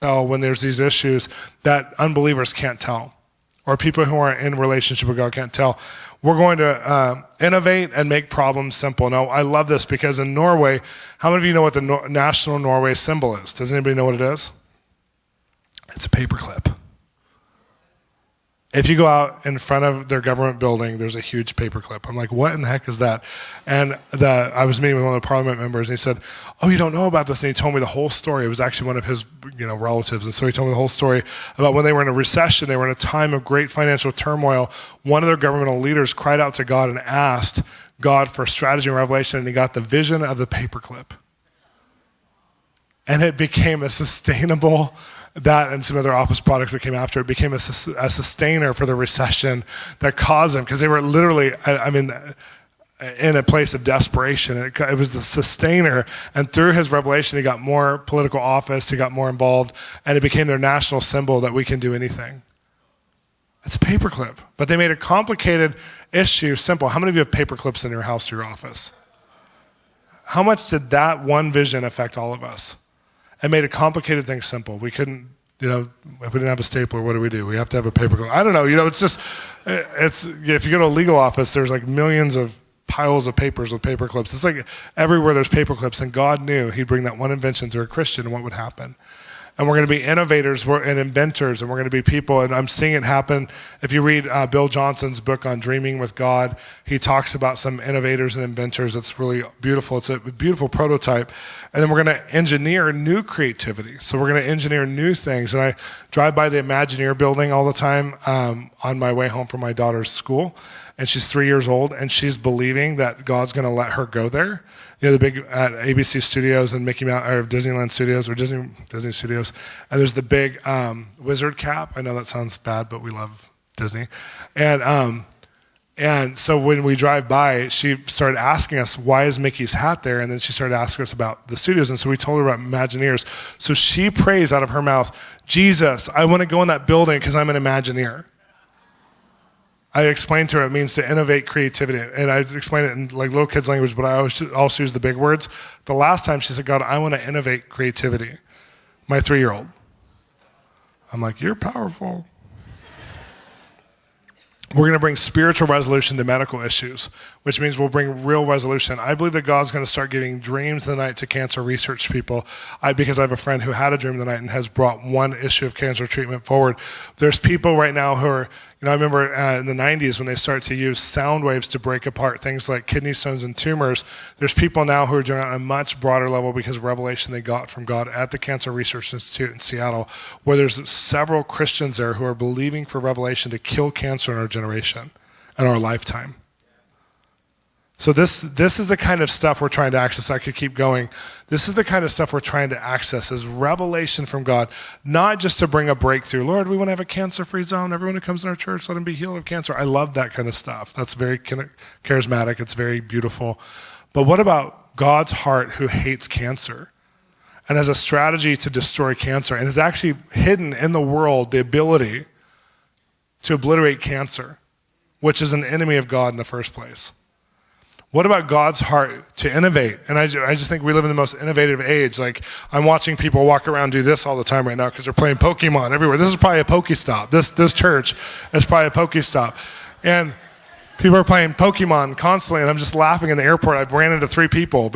tell when there's these issues that unbelievers can't tell, or people who aren't in relationship with God can't tell. We're going to innovate and make problems simple. Now, I love this because in Norway, how many of you know what the national Norway symbol is? Does anybody know what it is? It's a paperclip. If you go out in front of their government building, there's a huge paperclip. I'm like, what in the heck is that? And I was meeting with one of the parliament members, and he said, oh, you don't know about this? And he told me the whole story. It was actually one of his relatives. And so he told me the whole story about when they were in a recession, they were in a time of great financial turmoil. One of their governmental leaders cried out to God and asked God for strategy and revelation, and he got the vision of the paperclip. And it became a sustainable, that and some other office products that came after it, became a sustainer for the recession that caused them, because they were literally, in a place of desperation. It was the sustainer, and through his revelation, he got more political office, he got more involved, and it became their national symbol that we can do anything. It's a paperclip, but they made a complicated issue simple. How many of you have paperclips in your house or your office? How much did that one vision affect all of us? It made a complicated thing simple. We couldn't, if we didn't have a stapler, what do? We have to have a paperclip. I don't know, it's just, if you go to a legal office, there's like millions of piles of papers with paper clips. It's like everywhere there's paper clips, and God knew he'd bring that one invention to a Christian and what would happen. And we're going to be innovators and inventors, and we're going to be people, and I'm seeing it happen. If you read Bill Johnson's book on Dreaming with God, he talks about some innovators and inventors. It's really beautiful. It's a beautiful prototype. And then we're going to engineer new creativity. So we're going to engineer new things. And I drive by the Imagineer building all the time on my way home from my daughter's school. And she's 3 years old, and she's believing that God's going to let her go there. The big at ABC Studios and Mickey Mouse, or Disneyland Studios, or Disney Studios, and there's the big wizard cap. I know that sounds bad, but we love Disney. And so when we drive by, she started asking us, why is Mickey's hat there? And then she started asking us about the studios, and so we told her about Imagineers. So she prays out of her mouth, Jesus, I want to go in that building because I'm an Imagineer. I explained to her it means to innovate creativity, and I explained it in like little kids' language, but I also use the big words. The last time she said, God, I want to innovate creativity. My 3-year-old. I'm like, you're powerful. We're going to bring spiritual resolution to medical issues, which means we'll bring real resolution. I believe that God's going to start giving dreams of the night to cancer research people, because I have a friend who had a dream of the night and has brought one issue of cancer treatment forward. There's people right now who are, I remember in the 90s when they started to use sound waves to break apart things like kidney stones and tumors. There's people now who are doing it on a much broader level because of revelation they got from God at the Cancer Research Institute in Seattle, where there's several Christians there who are believing for revelation to kill cancer in our generation and our lifetime. So this is the kind of stuff we're trying to access. I could keep going. This is the kind of stuff we're trying to access, is revelation from God, not just to bring a breakthrough. Lord, we want to have a cancer-free zone. Everyone who comes in our church, let them be healed of cancer. I love that kind of stuff. That's very charismatic. It's very beautiful. But what about God's heart, who hates cancer and has a strategy to destroy cancer, and has actually hidden in the world the ability to obliterate cancer, which is an enemy of God in the first place? What about God's heart to innovate? And I just think we live in the most innovative age. Like, I'm watching people walk around do this all the time right now because they're playing Pokemon everywhere. This is probably a Pokestop. This church is probably a Pokestop. And people are playing Pokemon constantly, and I'm just laughing in the airport. I've ran into 3 people